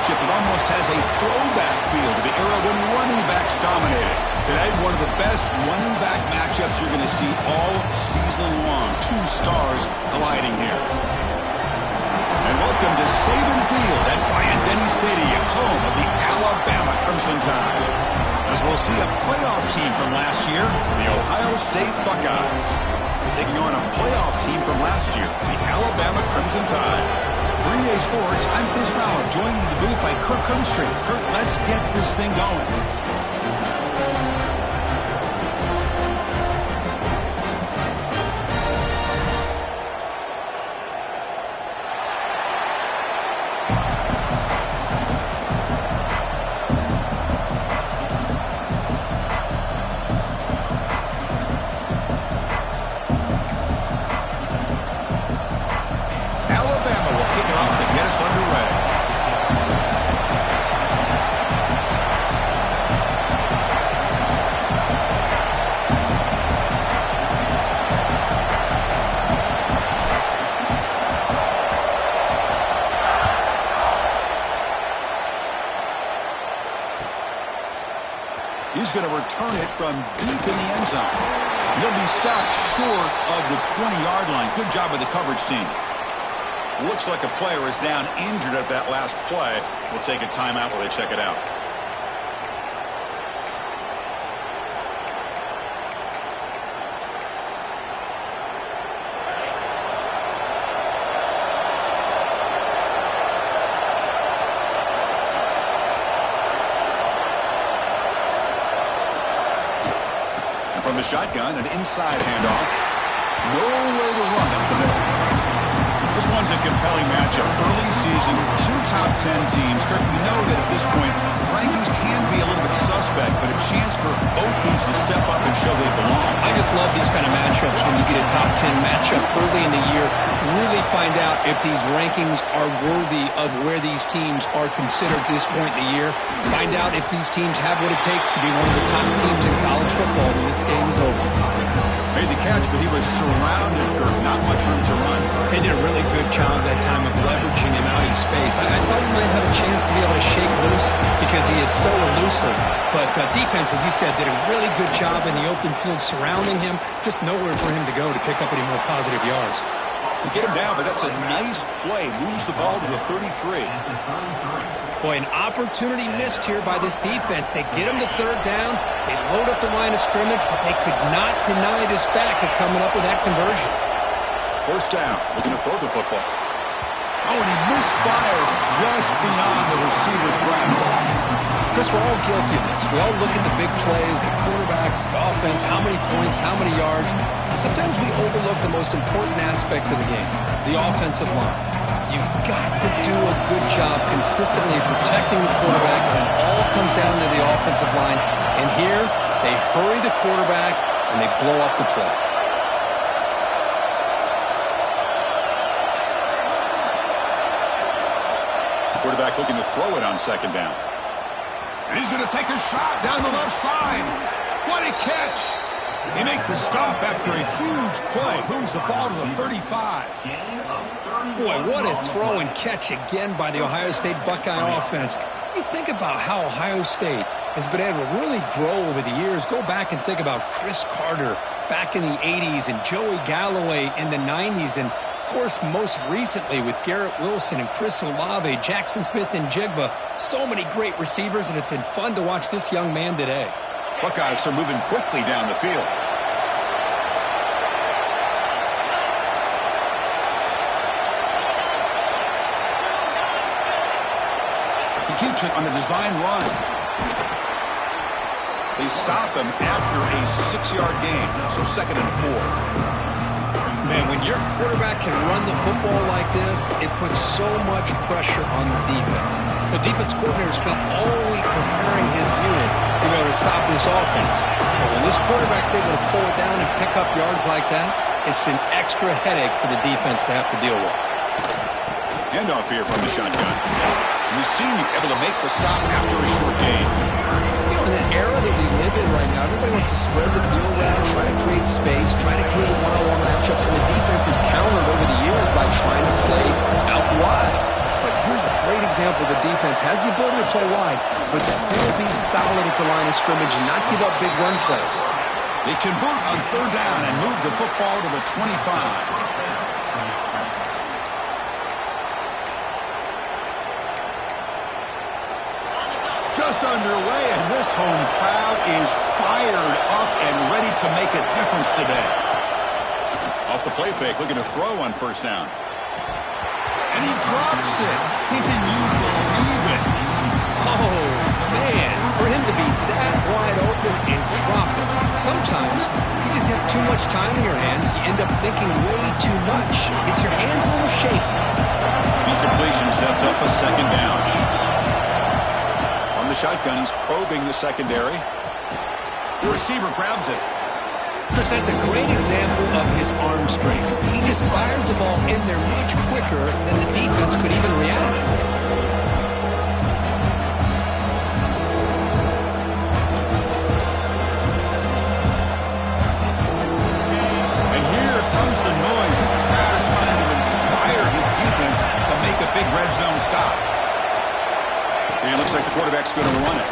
matchup that almost has a throwback feel to the era when running backs dominated. Today, one of the best running back matchups you're going to see all season long. Two stars colliding here. And welcome to Saban Field at Bryant-Denny Stadium, home of the Alabama Crimson Tide. As we'll see a playoff team from last year, the Ohio State Buckeyes, taking on a playoff team from last year, the Alabama Crimson Tide. Green Day Sports, I'm Chris Fowler, joined in the booth by Kirk Hermstreet. Kirk, let's get this thing going. He's going to return it from deep in the end zone. He'll be stopped short of the 20-yard line. Good job by the coverage team. Looks like a player is down injured at that last play. We'll take a timeout while they check it out. From the shotgun, an inside handoff. No way to run up the middle. This one's a compelling matchup. Early season, two top 10 teams. Kirk, we know that at this point, rankings can be a little bit suspect, but a chance for both teams to step up and show they belong. I just love these kind of matchups when you get a top 10 matchup early in the year. Really find out if these rankings are worthy of where these teams are considered at this point in the year. Find out if these teams have what it takes to be one of the top teams in college football when this game is over. Made the catch, but he was surrounded, Kirk. Not much room to run. They did a really good job that time of leveraging him out in space. I thought he might have a chance to be able to shake loose because he is so elusive. But defense, as you said, did a really good job in the open field surrounding him. Just nowhere for him to go to pick up any more positive yards. They get him down, but that's a nice play. Moves the ball to the 33. Boy, an opportunity missed here by this defense. They get him to third down. They load up the line of scrimmage, but they could not deny this back of coming up with that conversion. First down. Looking to throw the football. Oh, and he misfires just beyond the receiver's grasp. Chris, we're all guilty of this. We all look at the big plays, the quarterbacks, the offense, how many points, how many yards. And sometimes we overlook the most important aspect of the game, the offensive line. You've got to do a good job consistently protecting the quarterback, and it all comes down to the offensive line. And here, they hurry the quarterback, and they blow up the play. Quarterback looking to throw it on second down. And he's going to take a shot down the left side. What a catch. They make the stop after a huge play. Moves the ball to the 35. Boy, what a throw and catch again by the Ohio State Buckeye offense. You think about how Ohio State has been able to really grow over the years. Go back and think about Chris Carter back in the 80s and Joey Galloway in the 90s. And, of course, most recently with Garrett Wilson and Chris Olave, Jackson Smith and Jigba. So many great receivers, and it's been fun to watch this young man today. Buckeyes are moving quickly down the field. He keeps it on a design run. They stop him after a 6-yard gain, so 2nd and 4. Man, when your quarterback can run the football like this, it puts so much pressure on the defense. The defense coordinator spent all week preparing his unit to be able to stop this offense. But when this quarterback's able to pull it down and pick up yards like that, it's an extra headache for the defense to have to deal with. Handoff here from the shotgun. And the senior able to make the stop after a short gain. You know, in that era that we live in right now, everybody wants to spread the field around, try to create space, try to create one-on-one matchups, and the defense is countered over the years by trying to play out wide. But here's a great example, the defense has the ability to play wide, but still be solid at the line of scrimmage and not give up big run plays. They convert on third down and move the football to the 25. Just underway, and this home crowd is fired up and ready to make a difference today. Off the play fake, looking to throw on first down. And he drops it. Can you believe it? Oh, man, for him to be that wide open and drop it. Sometimes you just have too much time in your hands. You end up thinking way too much. Gets your hands a little shaky. Incompletion sets up a second down. On the shotgun, he's probing the secondary. The receiver grabs it. Chris, that's a great example of his arm strength. He just fired the ball in there much quicker than the defense could even react. Big red zone stop. And it looks like the quarterback's going to run it.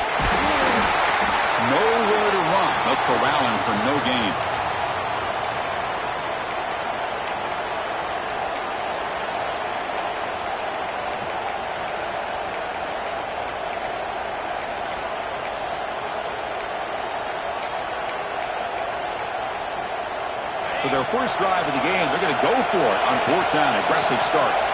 Nowhere to run. They'll corral him for no gain. So their first drive of the game, they're going to go for it on fourth down. Aggressive start.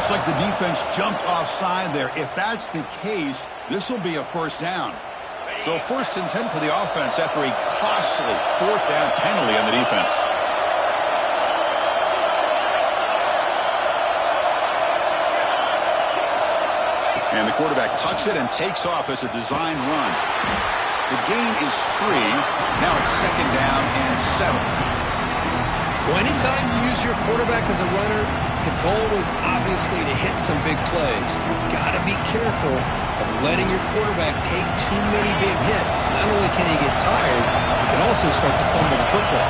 Like the defense jumped offside there. If that's the case, this will be a first down. So 1st and 10 for the offense after a costly fourth down penalty on the defense. And the quarterback tucks it and takes off as a design run. The gain is 3. Now it's second down and 7. Well, anytime you use your quarterback as a runner, the goal is obviously to hit some big plays. You've got to be careful of letting your quarterback take too many big hits. Not only can he get tired, he can also start to fumble the football.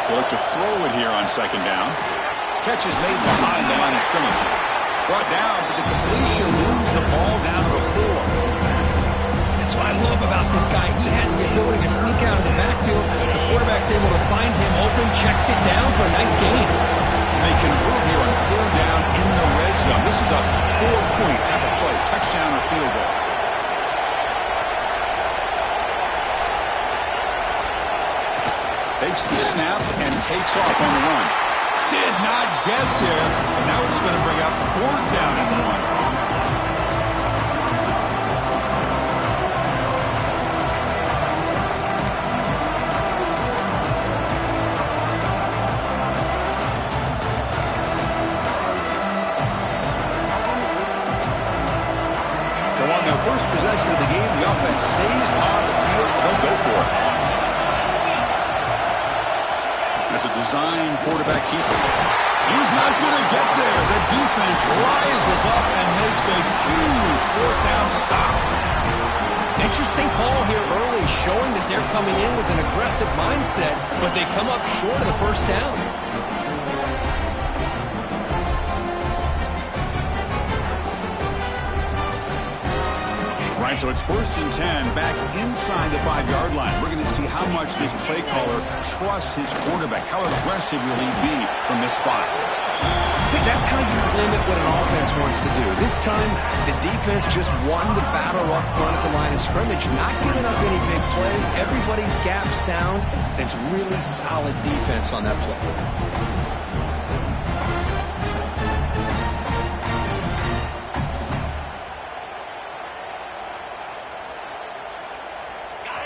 They look to throw it here on second down. Catch is made behind the line of scrimmage. Brought down, but the completion moves the ball down to the 4. That's what I love about this guy. He has the ability to sneak out of the backfield. The quarterback's able to find him open, checks it down for a nice gain. They convert here on third down in the red zone. This is a 4-point type of play, touchdown or field goal. Takes the snap and takes off on the run. Did not get there. And now it's going to bring up fourth down and 1. So on their first possession of the game, the offense stays on the field, and they'll go for it. That's a design quarterback keeper. He's not going to get there. The defense rises up and makes a huge fourth down stop. Interesting call here early, showing that they're coming in with an aggressive mindset, but they come up short of the first down. Right, so it's 1st and 10 back inside the 5-yard line. We're going to see how much this play caller trusts his quarterback. How aggressive will he be from this spot? See, that's how you limit what an offense wants to do. This time, the defense just won the battle up front at the line of scrimmage, not giving up any big plays. Everybody's gap sound. It's really solid defense on that play.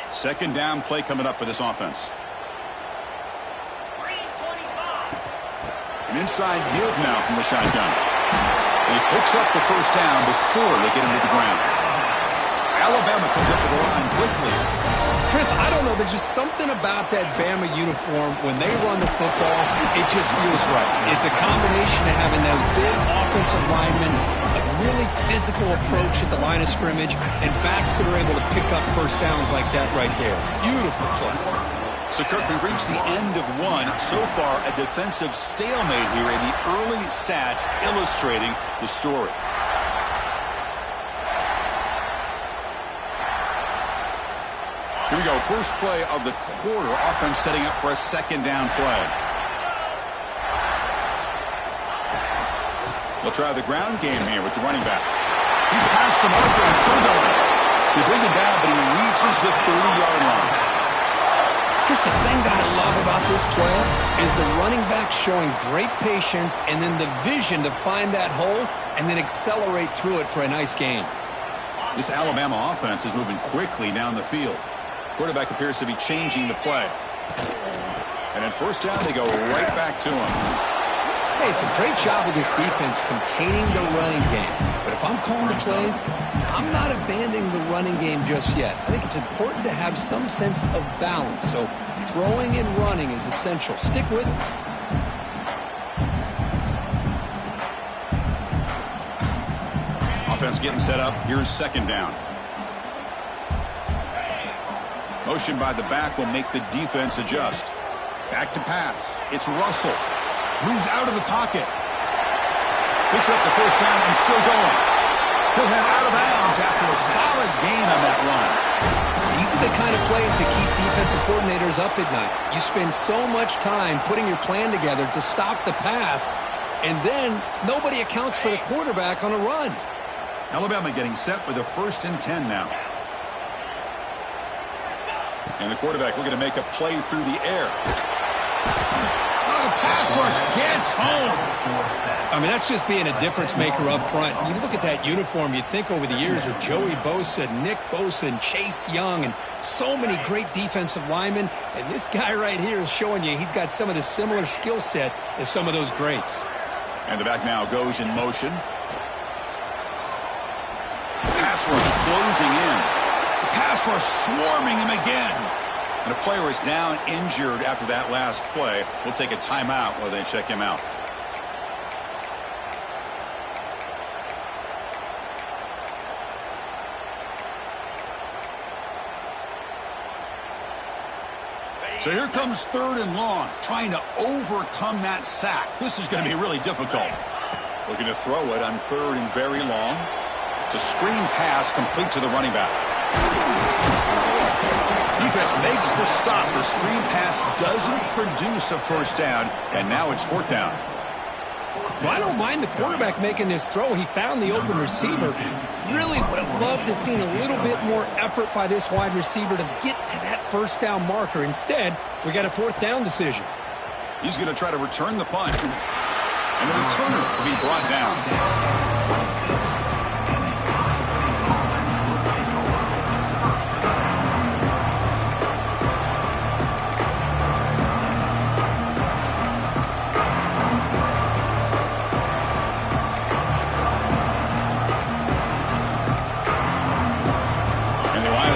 Second down play coming up for this offense. An inside give now from the shotgun. And he picks up the first down before they get him to the ground. Alabama comes up with the line quickly. Chris, I don't know. There's just something about that Bama uniform. When they run the football, it just feels right. It's a combination of having those big offensive linemen, a really physical approach at the line of scrimmage, and backs that are able to pick up first downs like that right there. Beautiful play. So, Kirk, we reached the end of one. So far, a defensive stalemate here in the early stats illustrating the story. Here we go. First play of the quarter. Offense setting up for a second down play. They'll try the ground game here with the running back. He's past the marker and still going. They bring him down, but he reaches the 30-yard line. Chris, the thing that I love about this play is the running back showing great patience and then the vision to find that hole and then accelerate through it for a nice gain. This Alabama offense is moving quickly down the field. Quarterback appears to be changing the play. And then first down, they go right back to him. Hey, it's a great job of this defense containing the running game. But if I'm calling the plays, I'm not abandoning the running game just yet. I think it's important to have some sense of balance. So throwing and running is essential. Stick with it. Offense getting set up. Here's second down. Motion by the back will make the defense adjust. Back to pass. It's Russell. Moves out of the pocket. Picks up the first down and still going. He'll head out of bounds after a solid gain on that run. These are the kind of plays that keep defensive coordinators up at night. You spend so much time putting your plan together to stop the pass, and then nobody accounts for the quarterback on a run. Alabama getting set with a 1st and 10 now. And the quarterback looking to make a play through the air. Oh, the pass rush gets home. I mean, that's just being a difference maker up front. You look at that uniform, you think over the years with Joey Bosa, Nick Bosa, and Chase Young, and so many great defensive linemen. And this guy right here is showing you he's got some of the similar skill set as some of those greats. And the back now goes in motion. Pass rush closing in. Pass rush swarming him again. And a player is down injured after that last play. We'll take a timeout while they check him out. So here comes 3rd and long, trying to overcome that sack. This is going to be really difficult. Looking to throw it on 3rd and very long. It's a screen pass complete to the running back. Defense makes the stop. The screen pass doesn't produce a first down, and now it's 4th down. Well, I don't mind the quarterback making this throw. He found the open receiver. Really would have loved to have seen a little bit more effort by this wide receiver to get to that first down marker. Instead, we got a 4th down decision. He's going to try to return the punt. And the returner will be brought down.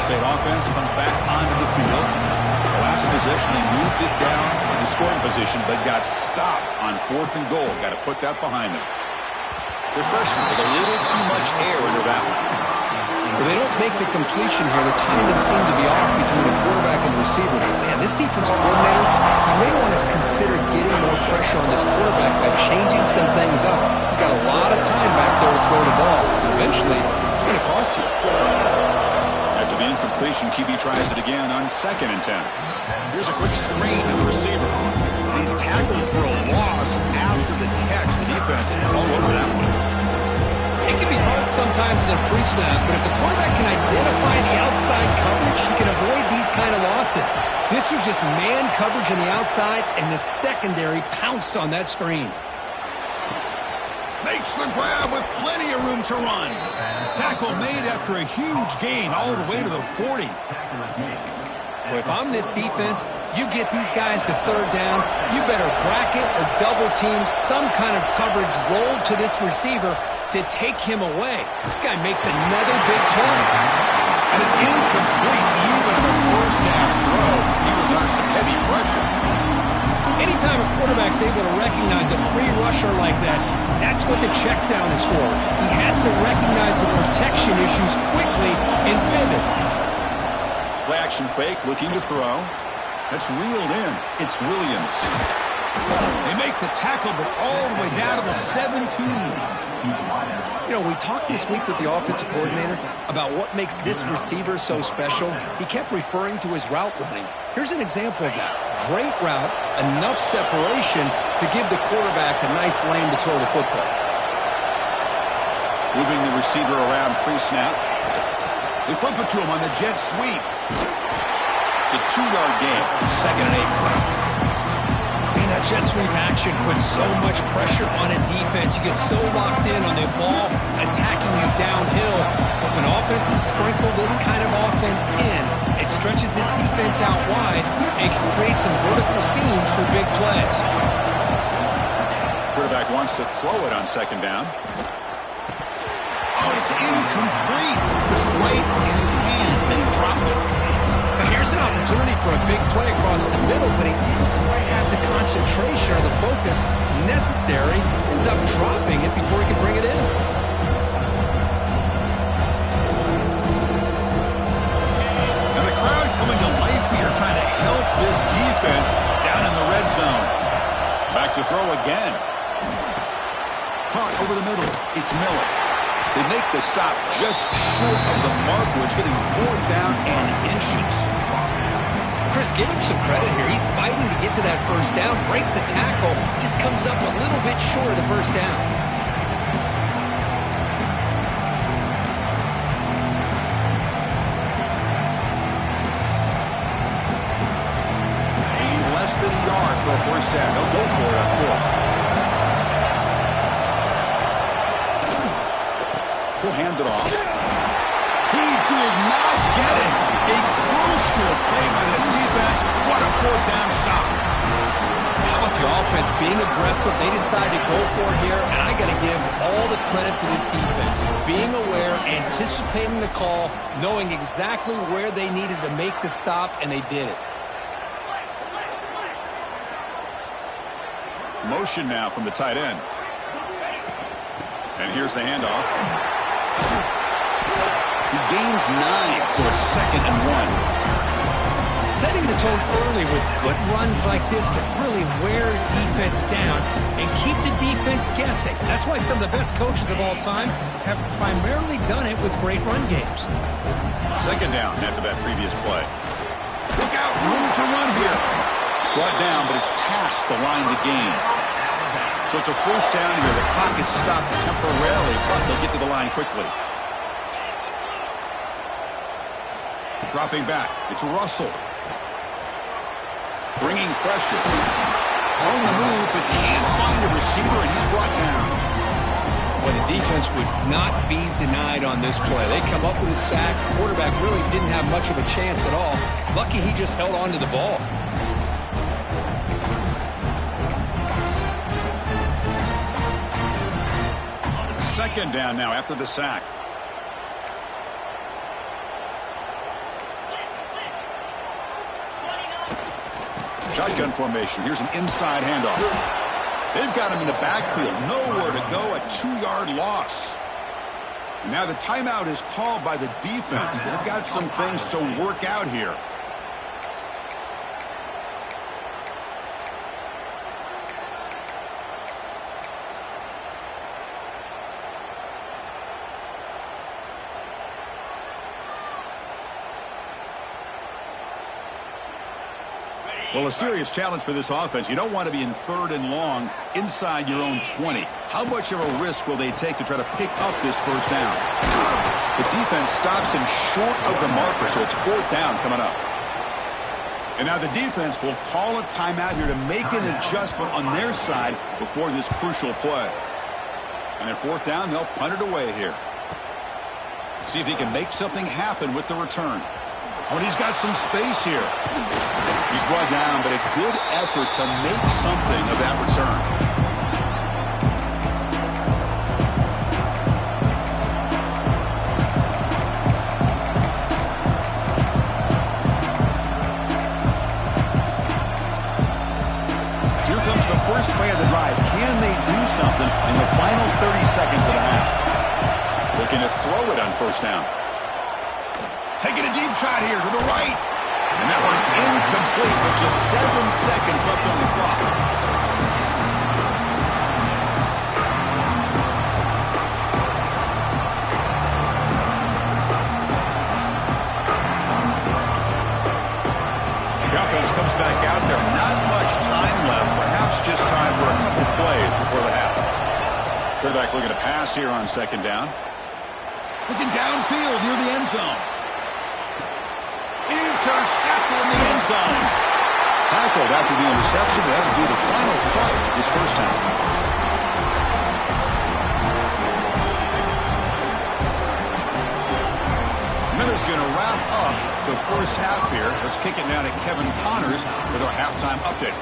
State offense comes back onto the field. The last possession, they moved it down in the scoring position, but got stopped on 4th and goal. Got to put that behind them. The freshman with a little too much air into that one. Well, they don't make the completion here. The timing seemed to be off between the quarterback and the receiver. But man, this defensive coordinator, he may want to consider getting more pressure on this quarterback by changing some things up. He's got a lot of time back there to throw the ball. And eventually, it's going to cost you. After the incompletion, QB tries it again on 2nd and 10. Here's a quick screen to the receiver. He's tackled for a loss after the catch. The defense all over that one. It can be hard sometimes in a pre-snap, but if the quarterback can identify the outside coverage, he can avoid these kind of losses. This was just man coverage on the outside, and the secondary pounced on that screen. Makes the grab with plenty of room to run. Tackle made after a huge gain all the way to the 40. Well, if I'm this defense, you get these guys to 3rd down, you better bracket or double team some kind of coverage rolled to this receiver to take him away. This guy makes another big play. And it's incomplete even on the first down throw. He was under some heavy pressure. Anytime a quarterback's able to recognize a free rusher like that, that's what the check down is for. He has to recognize the protection issues quickly and pivot. Play action fake, looking to throw. That's reeled in. It's Williams. They make the tackle, but all the way down to the 17. You know, we talked this week with the offensive coordinator about what makes this receiver so special. He kept referring to his route running. Here's an example of that. Great route, enough separation to give the quarterback a nice lane to throw the football. Moving the receiver around pre-snap. They flip it to him on the jet sweep. It's a 2-yard gain. 2nd and 8. And that jet sweep action puts so much pressure on a defense. You get so locked in on the ball attacking you downhill. But when offenses sprinkle this kind of offense in, it stretches this defense out wide and can create some vertical seams for big plays. Quarterback wants to throw it on 2nd down. Oh, it's incomplete. It was right in his hands, and he dropped it. Now here's an opportunity for a big play across the middle, but he didn't quite have the concentration or the focus necessary. Ends up dropping it before he can bring it in. And the crowd coming to life here, trying to help this defense down in the red zone. Back to throw again. Caught over the middle. It's Miller. They make the stop just short of the mark, which getting 4th down and inches. Chris, give him some credit here. He's fighting to get to that first down, breaks the tackle, just comes up a little bit short of the first down. Less than a yard for a first down. They'll go for it on 4th. He'll hand it off. He did not get it. A crucial play by this defense. What a 4th down stop. How about the offense being aggressive? They decided to go for it here, and I got to give all the credit to this defense. Being aware, anticipating the call, knowing exactly where they needed to make the stop, and they did it. Motion now from the tight end. And here's the handoff. He gains 9, so it's 2nd and 1. Setting the tone early with good runs like this can really wear defense down and keep the defense guessing. That's why some of the best coaches of all time have primarily done it with great run games. 2nd down after that previous play. Look out, room to run here. Brought down, but it's past the line to gain. So it's a first down here. The clock is stopped temporarily, but they'll get to the line quickly. Dropping back. It's Russell. Bringing pressure. On the move, but can't find a receiver, and he's brought down. Well, the defense would not be denied on this play. They come up with a sack. The quarterback really didn't have much of a chance at all. Lucky he just held on to the ball. Second down now after the sack. Shotgun formation. Here's an inside handoff. They've got him in the backfield. Nowhere to go. A 2-yard loss. And now the timeout is called by the defense. They've got some things to work out here. Well, a serious challenge for this offense. You don't want to be in 3rd and long inside your own 20. How much of a risk will they take to try to pick up this first down? The defense stops him short of the marker, so it's 4th down coming up. And now the defense will call a timeout here to make an adjustment on their side before this crucial play. And at 4th down, they'll punt it away here. See if he can make something happen with the return. Oh, and he's got some space here. He's brought down, but a good effort to make something of that return. something in the final 30 seconds of the half. Looking to throw it on first down. Taking a deep shot here to the right. And that one's incomplete with just 7 seconds left on the clock. The offense comes back out there. Not much time left. Perhaps just time for a couple plays before the half. Quarterback looking to pass here on second down. Looking downfield near the end zone. Intercepted in the end zone. Tackled after the interception. That'll be the final play of this first half. Miller's going to wrap up the first half here. Let's kick it down to Kevin Connors with our halftime update.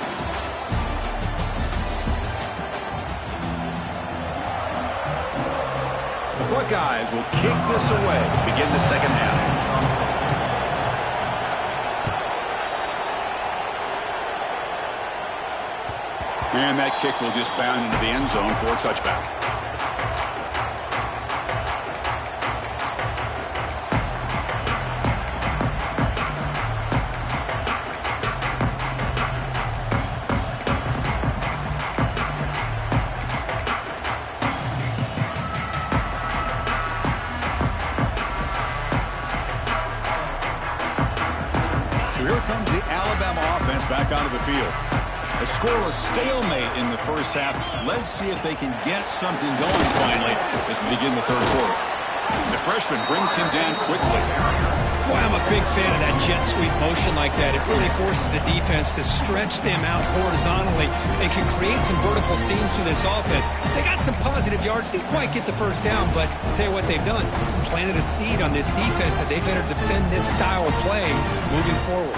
The Buckeyes will kick this away to begin the second half. And that kick will just bound into the end zone for a touchback. So here comes the Alabama offense back onto the field. A scoreless stalemate in the first half. Let's see if they can get something going finally as we begin the third quarter. The freshman brings him down quickly. Boy, I'm a big fan of that jet sweep motion like that. It really forces the defense to stretch them out horizontally and can create some vertical seams for this offense. They got some positive yards. Didn't quite get the first down, but I'll tell you what they've done. Planted a seed on this defense that they better defend this style of play moving forward.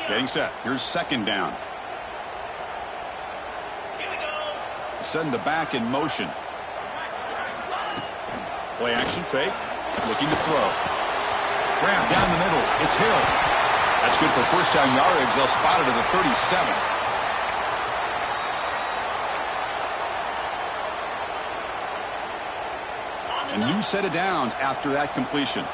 Getting set. Here's second down. Send the back in motion. Play action fake. Looking to throw. Grab down the middle. It's Hill. That's good for first down yardage. They'll spot it at the 37. A new set of downs after that completion.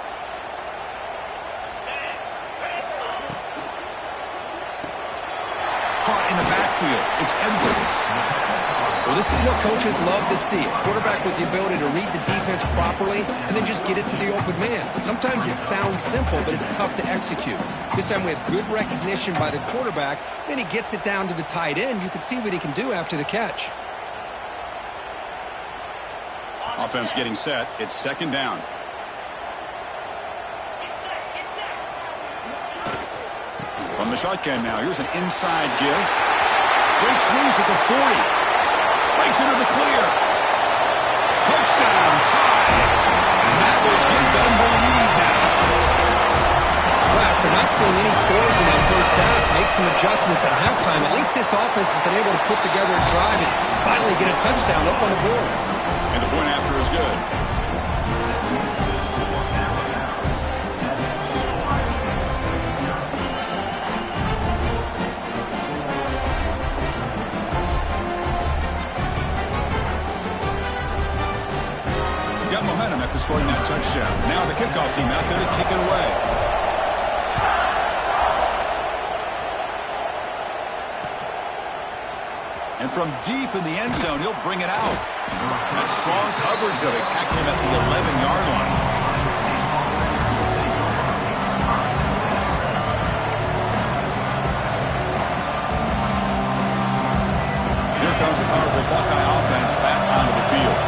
Caught in the backfield. It's Edwards. Well, this is what coaches love to see. A quarterback with the ability to read the defense properly and then just get it to the open man. Sometimes it sounds simple, but it's tough to execute. This time we have good recognition by the quarterback. Then he gets it down to the tight end. You can see what he can do after the catch. Offense getting set. It's second down. From the shotgun now. Here's an inside give. Breaks loose at the 40. Breaks into the clear. Touchdown, tie. And that will give them the lead now. Well, after not seeing any scores in that first half, make some adjustments at halftime. At least this offense has been able to put together a drive and finally get a touchdown up on the board. And the point after is good. Got momentum after scoring that touchdown. Now the kickoff team out there to kick it away. And from deep in the end zone, he'll bring it out. That strong coverage, though. They tackle him at the 11-yard line. Here comes the powerful Buckeye offense back onto the field.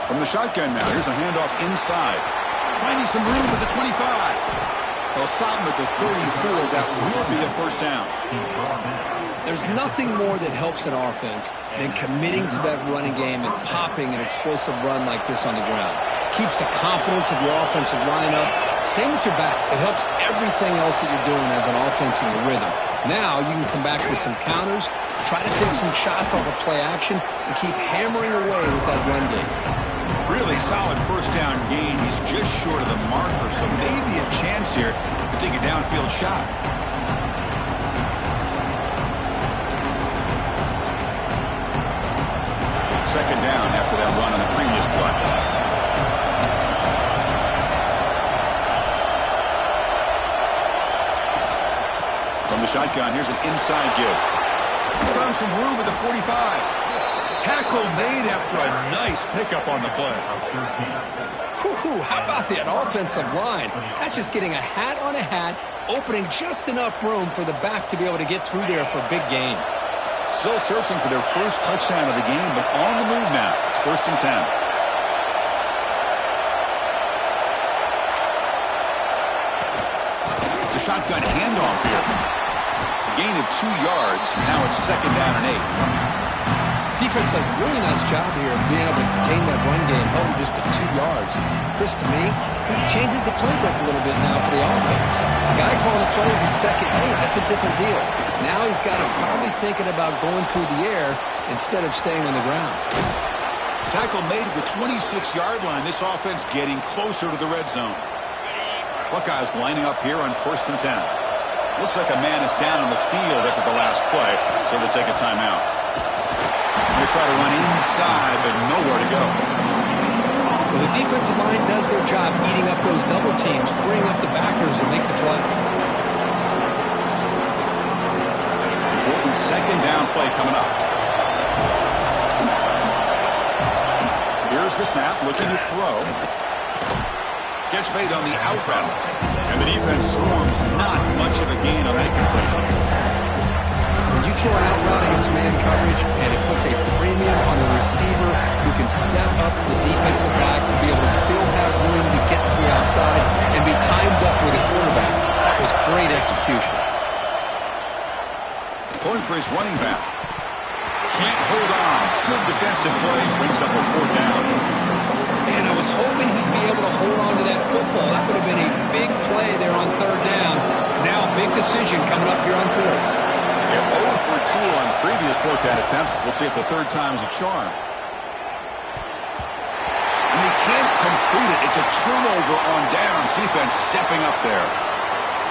From the shotgun now, here's a handoff inside. Finding some room at the 25. They'll stop him at the 34. That will be a first down. There's nothing more that helps an offense than committing to that running game and popping an explosive run like this on the ground. Keeps the confidence of your offensive lineup. Same with your back. It helps everything else that you're doing as an offense in your rhythm. Now you can come back with some counters, try to take some shots off of play action, and keep hammering away with that run game. Really solid first down gain. He's just short of the marker, so maybe a chance here to take a downfield shot. Second down after that run on the previous play. From the shotgun, here's an inside give. He's found some room at the 45. Tackle made after a nice pickup on the play. Whew, how about that offensive line? That's just getting a hat on a hat, opening just enough room for the back to be able to get through there for a big gain. Still searching for their first touchdown of the game, but on the move now. It's 1st and 10. The shotgun handoff here. A gain of 2 yards. Now it's 2nd down and 8. Defense does a really nice job here of being able to contain that run game, held him just to 2 yards. Chris, to me, this changes the playbook a little bit now for the offense. The guy calling the plays at 2nd and 8, that's a different deal. Now he's got him probably thinking about going through the air instead of staying on the ground. Tackle made at the 26-yard line. This offense getting closer to the red zone. Buckeyes lining up here on 1st and 10. Looks like a man is down on the field after the last play, so they'll take a timeout. They try to run inside, but nowhere to go. Well, the defensive line does their job eating up those double teams, freeing up the backers and make the play. Important 2nd down play coming up. Here's the snap, looking to throw. Catch made on the out route. And the defense swarms, not much of a gain on that completion. When you throw an out route against man coverage, and it puts a premium on the receiver who can set up the defensive back to be able to still have room to get to the outside and be timed up with a quarterback. That was great execution. Going for his running back. Can't hold on. Good defensive play. Brings up a 4th down. Man, I was hoping he'd be able to hold on to that football. That would have been a big play there on 3rd down. Now a big decision coming up here on 4th. They're 0 for 2 on previous 4th down attempts. We'll see if the 3rd time's a charm. And they can't complete it. It's a turnover on downs. Defense stepping up there.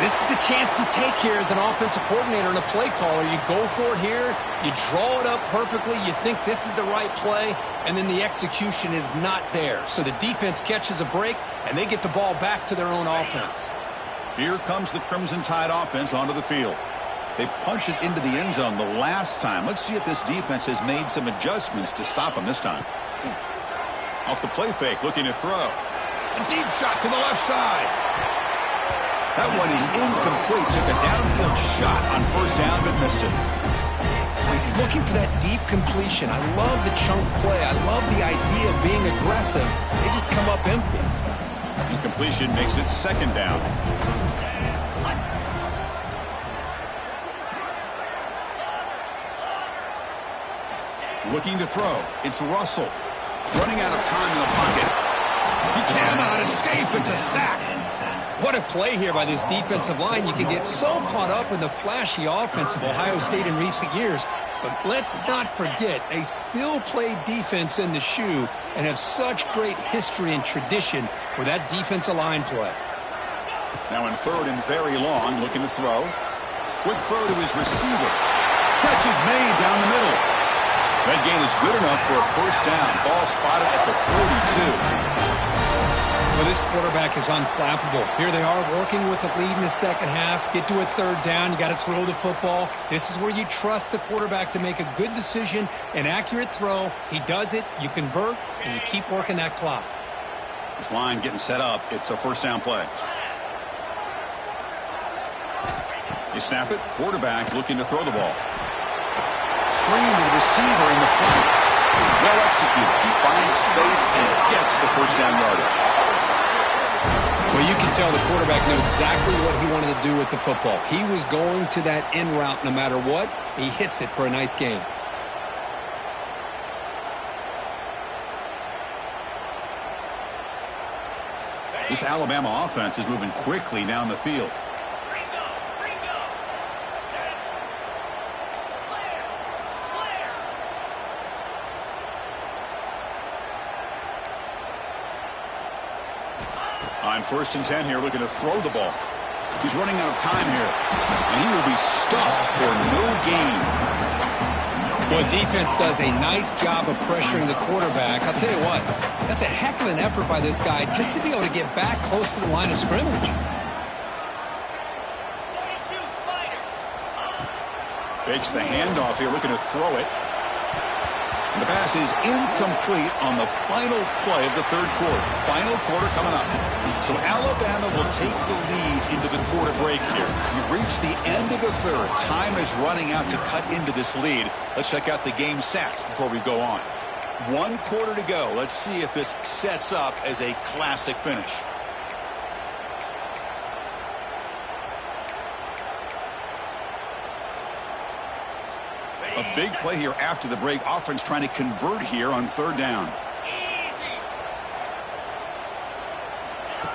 This is the chance you take here as an offensive coordinator and a play caller. You go for it here. You draw it up perfectly. You think this is the right play, and then the execution is not there. So the defense catches a break, and they get the ball back to their own offense. Here comes the Crimson Tide offense onto the field. They punch it into the end zone the last time. Let's see if this defense has made some adjustments to stop them this time. Off the play fake, looking to throw. A deep shot to the left side. That one is incomplete. Took a downfield shot on 1st down, but missed it. He's looking for that deep completion. I love the chunk play. I love the idea of being aggressive. They just come up empty. Incompletion makes it 2nd down. Looking to throw. It's Russell. Running out of time in the pocket. He cannot escape. It's a sack. What a play here by this defensive line. You can get so caught up in the flashy offense of Ohio State in recent years, but let's not forget they still play defense in the shoe and have such great history and tradition with that defensive line play. Now in 3rd and very long, looking to throw. Quick throw to his receiver. Catch is made down the middle. That gain is good enough for a 1st down. Ball spotted at the 42. Well, this quarterback is unflappable. Here they are working with the lead in the 2nd half. Get to a 3rd down. You got to throw the football. This is where you trust the quarterback to make a good decision, an accurate throw. He does it. You convert, and you keep working that clock. This line getting set up. It's a 1st down play. You snap it. Quarterback looking to throw the ball. Screen to the receiver in the front. Well executed. He finds space and gets the 1st down yardage. Well, you can tell the quarterback knew exactly what he wanted to do with the football. He was going to that in route no matter what. He hits it for a nice gain. This Alabama offense is moving quickly down the field. On 1st and 10 here, looking to throw the ball. He's running out of time here, and he will be stuffed for no gain. Well, defense does a nice job of pressuring the quarterback. I'll tell you what, that's a heck of an effort by this guy just to be able to get back close to the line of scrimmage. Fakes the handoff here, looking to throw it. And the pass is incomplete on the final play of the 3rd quarter. Final quarter coming up. So Alabama will take the lead into the quarter break here. We've reached the end of the 3rd. Time is running out to cut into this lead. Let's check out the game stats before we go on. 1 quarter to go. Let's see if this sets up as a classic finish. A big play here after the break. Offense trying to convert here on 3rd down.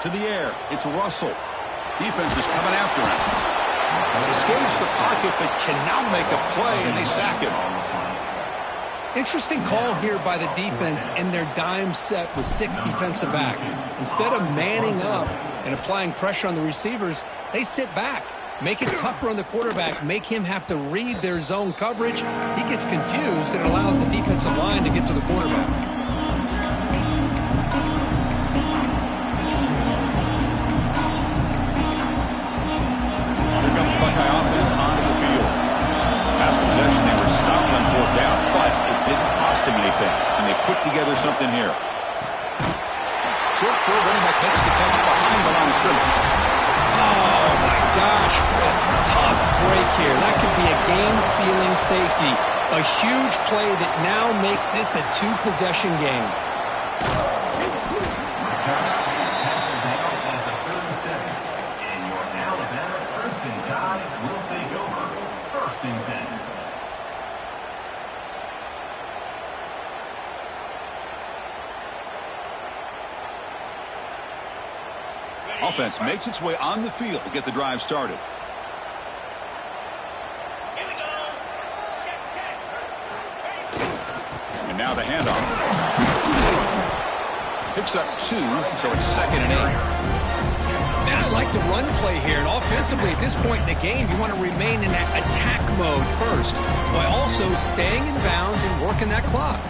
To the air. It's Russell. Defense is coming after him. Escapes the pocket but cannot make a play, and they sack him. Interesting call here by the defense in their dime set with 6 defensive backs. Instead of manning up and applying pressure on the receivers, they sit back. Make it tougher on the quarterback. Make him have to read their zone coverage. He gets confused, and it allows the defensive line to get to the quarterback. Here comes Buckeye offense onto the field. Last possession, they were stopped on 4th down, but it didn't cost him anything, and they put together something here. Short throw, running back makes the catch behind the line of scrimmage. Oh, my gosh, Chris. Tough break here. That could be a game-sealing safety. A huge play that now makes this a 2-possession game. And your Alabama 1st and 10 will take over 1st and 10. Offense makes its way on the field to get the drive started. Here we go. And now the handoff. Picks up 2, so it's 2nd and 8. Man, I like the run play here. And offensively, at this point in the game, you want to remain in that attack mode first, while also staying in bounds and working that clock.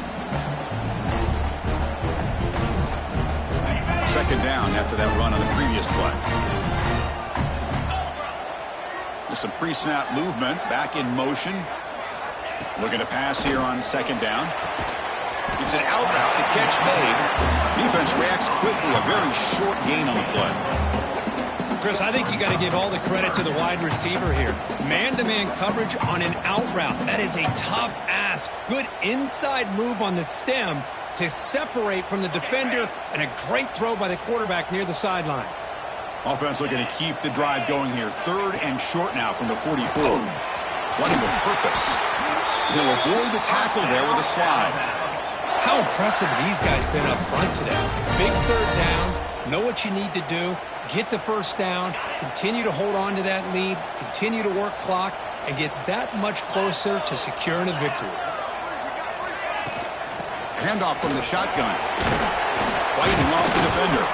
2nd down after that run on the previous play. With some pre-snap movement, back in motion. Looking to pass here on 2nd down. It's an out route, the catch made. Defense reacts quickly, a very short gain on the play. Chris, I think you got to give all the credit to the wide receiver here. Man-to-man coverage on an out route. That is a tough ask. Good inside move on the stem to separate from the defender, and a great throw by the quarterback near the sideline. Offense looking to keep the drive going here. 3rd and short now from the 44. Running with purpose. He'll avoid the tackle there with a slide. How impressive these guys been up front today. Big 3rd down. Know what you need to do. Get the 1st down. Continue to hold on to that lead. Continue to work clock. And get that much closer to securing a victory. Handoff from the shotgun. Fighting off the defender.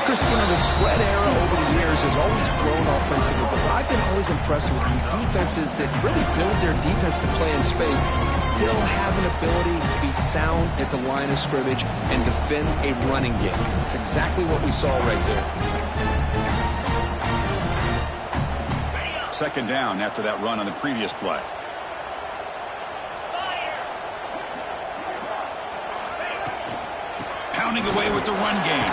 Chris, you know, the spread era over the years has always grown offensively, but I've been always impressed with the defenses that really build their defense to play in space, still have an ability to be sound at the line of scrimmage and defend a running game. It's exactly what we saw right there. 2nd down after that run on the previous play. Pounding away with the run game.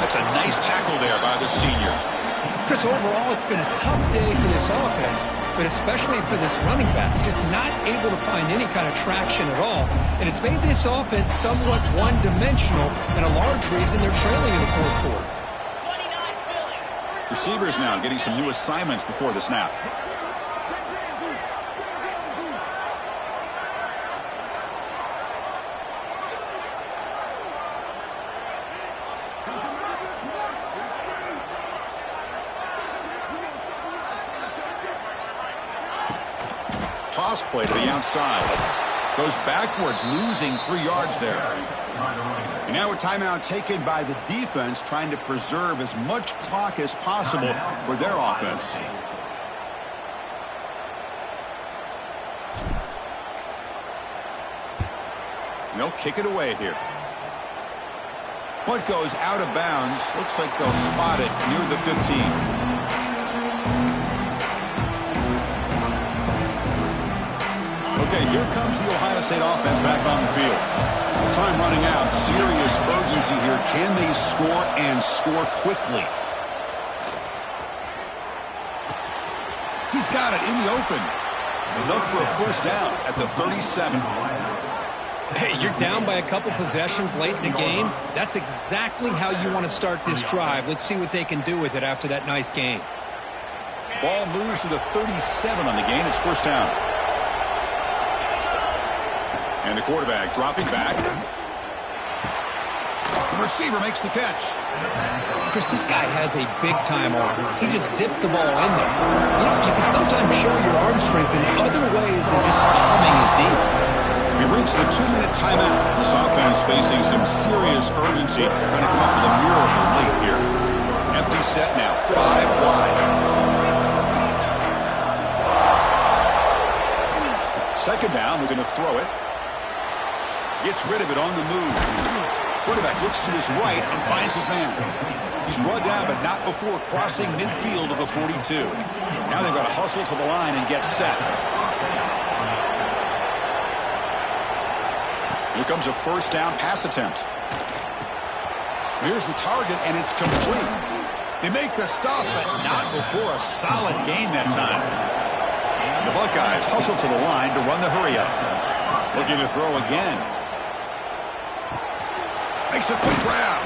That's a nice tackle there by the senior. Chris, overall, it's been a tough day for this offense, but especially for this running back, just not able to find any kind of traction at all. And it's made this offense somewhat one-dimensional, and a large reason they're trailing in the 4th quarter. Receivers now getting some new assignments before the snap. Toss play to the outside. Goes backwards, losing 3 yards there. And now a timeout taken by the defense, trying to preserve as much clock as possible for their offense. They'll kick it away here. What goes out of bounds? Looks like they'll spot it near the 15. Okay, here comes the Ohio State offense back on the field. Time running out. Serious urgency here. Can they score and score quickly? He's got it in the open. Enough for a first down at the 37. Hey, you're down by a couple possessions late in the game. That's exactly how you want to start this drive. Let's see what they can do with it after that nice game. Ball moves to the 37 on the gain. It's first down. And the quarterback dropping back. The receiver makes the catch. Chris, this guy has a big-time arm. He just zipped the ball in there. You know, you can sometimes show your arm strength in other ways than just bombing it deep. We've reached the 2-minute timeout. This offense facing some serious urgency, trying to come up with a miracle late here. Empty set now, 5 wide. Second down, we're going to throw it. Gets rid of it on the move. Quarterback looks to his right and finds his man. He's brought down, but not before crossing midfield of the 42. Now they've got to hustle to the line and get set. Here comes a first down pass attempt. Here's the target, and it's complete. They make the stop, but not before a solid gain that time. The Buckeyes hustle to the line to run the hurry-up. Looking to throw again. Makes a quick grab.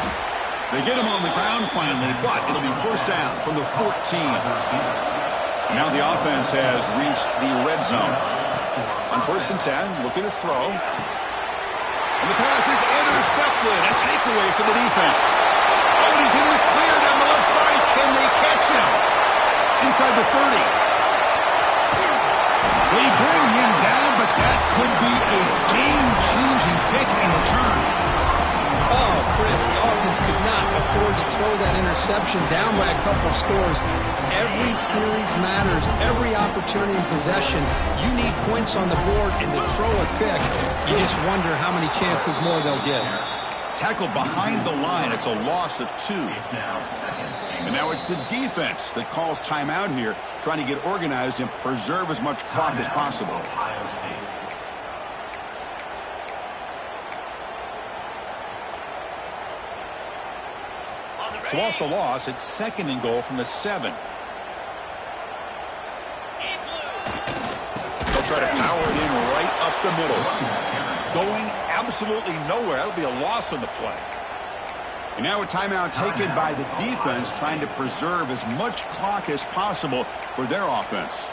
They get him on the ground finally, but it'll be first down from the 14. Now the offense has reached the red zone. On first and 10, looking to throw. And the pass is intercepted. A takeaway for the defense. Oh, and he's in the clear down the left side. Can they catch him? Inside the 30. They bring him down, but that could be a game-changing pick in return. Oh, Chris, the offense could not afford to throw that interception down by a couple scores. Every series matters. Every opportunity in possession. You need points on the board, and to throw a pick, you just wonder how many chances more they'll get. Tackled behind the line. It's a loss of 2. And now it's the defense that calls timeout here, trying to get organized and preserve as much clock as possible. So off the loss, it's second and goal from the 7. They'll try to power it in right up the middle. Going absolutely nowhere. That'll be a loss on the play. And now a timeout taken by the defense, trying to preserve as much clock as possible for their offense.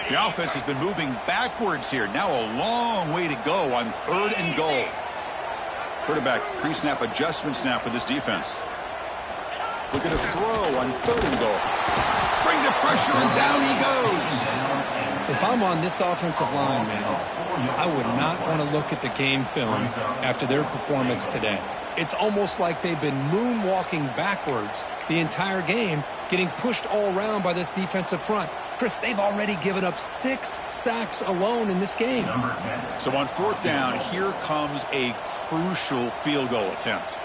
The offense has been moving backwards here. Now a long way to go on third and goal. Quarterback pre-snap adjustments now for this defense. Looking to throw on third and goal. Bring the pressure, and down he goes. If I'm on this offensive line, man, I would not want to look at the game film after their performance today. It's almost like they've been moonwalking backwards the entire game, getting pushed all around by this defensive front. Chris, they've already given up 6 sacks alone in this game. So on fourth down, here comes a crucial field goal attempt.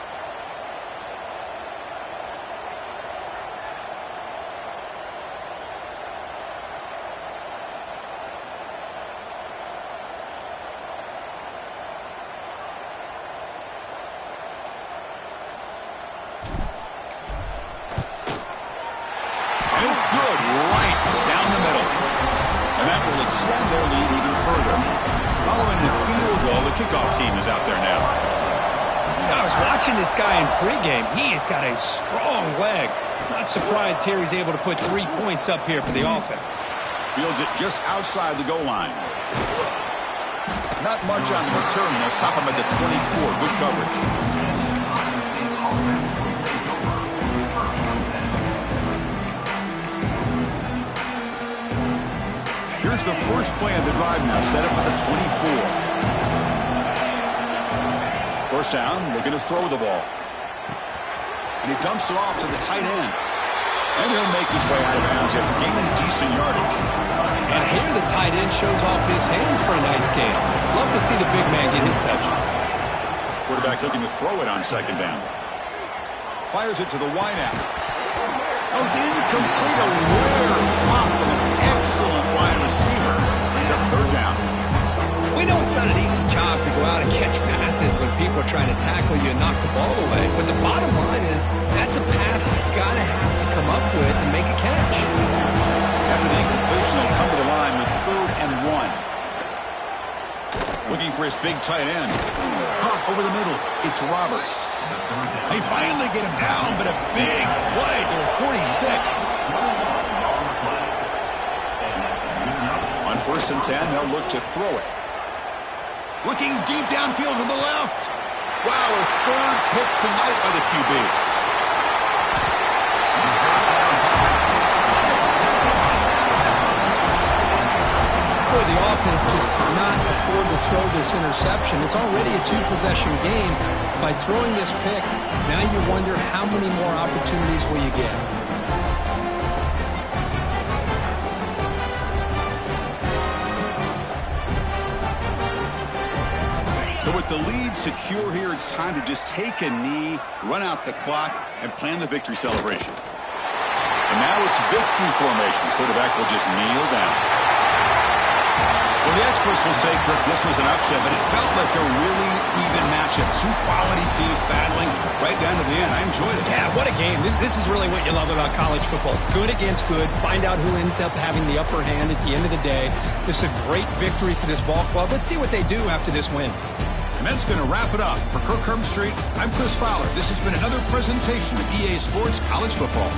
And it's good, right down the middle. And that will extend their lead even further. Following the field goal, the kickoff team is out there now. I was watching this guy in pregame. He has got a strong leg. Not surprised here he's able to put 3 points up here for the offense. Fields it just outside the goal line. Not much on the return. They'll stop him at the 24. Good coverage. Here's the first play of the drive now, set up at the 24. First down, looking to throw the ball. And he dumps it off to the tight end. And he'll make his way out of bounds after gaining decent yardage. And here the tight end shows off his hands for a nice gain. Love to see the big man get his touches. Quarterback looking to throw it on second down. Fires it to the wideout. Oh, it's incomplete. A rare drop from an excellent wide receiver. He's up third down. We know it's not an easy job to go out and catch passes when people are trying to tackle you and knock the ball away. But the bottom line is that's a pass you've got to have to come up with and make a catch. After the incompletion, he'll come to the line with 3rd and 1. Looking for his big tight end. Caught over the middle. It's Roberts. They finally get him down, but a big play to the 46. On 1st and 10, they'll look to throw it. Looking deep downfield to the left. Wow, a 3rd pick tonight by the QB. Boy, the offense just cannot afford to throw this interception. It's already a 2-possession game. By throwing this pick, now you wonder how many more opportunities will you get. So with the lead secure here, it's time to just take a knee, run out the clock, and plan the victory celebration. And now it's victory formation. The quarterback will just kneel down. Well, the experts will say, Kirk, this was an upset, but it felt like a really even matchup. 2 quality teams battling right down to the end. I enjoyed it. Yeah, what a game. This is really what you love about college football. Good against good. Find out who ends up having the upper hand at the end of the day. This is a great victory for this ball club. Let's see what they do after this win. And that's going to wrap it up. For Kirk Herbstreit, I'm Chris Fowler. This has been another presentation of EA Sports College Football.